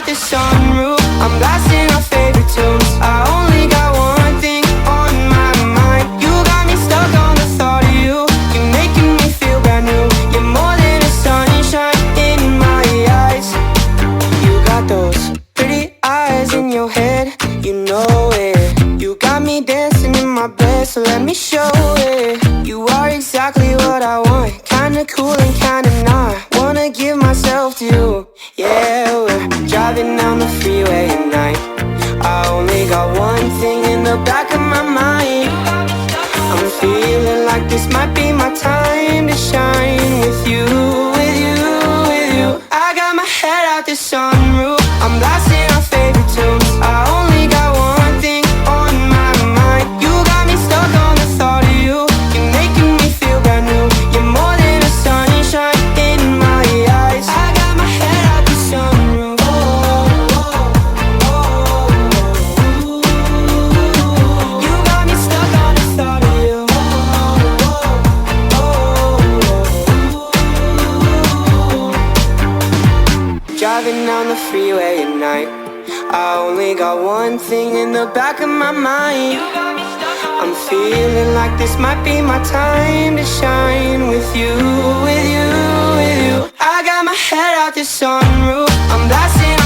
out the sunroof, I'm blasting our favorite tunes. I only got one thing on my mind. You got me stuck on the thought of you. You're making me feel brand new. You're more than a sunshine in my eyes. You got those pretty eyes in your head, you know it. You got me dancing in my bed, so let me show it. You are exactly what I want, kinda cool and kinda not. Wanna give myself to you. Yeah, we're driving down the freeway at night. I only got one thing in the back of my mind. I'm feeling like this might be my time to shine with you, with you, with you. I got my head out the sunroof, I'm blasting our favorite tunes. I only got one thing on my mind. You got me stuck on the thought of you. You're making me feel brand new. You're more than a sunshine in my eyes. I got my head out the sunroof. You got me stuck on the thought of you. Driving down the freeway at night. I only got one thing in the back of my mind. I'm feeling like this might be my time to shine with you, with you, with you. I got my head out the sunroof, I'm blasting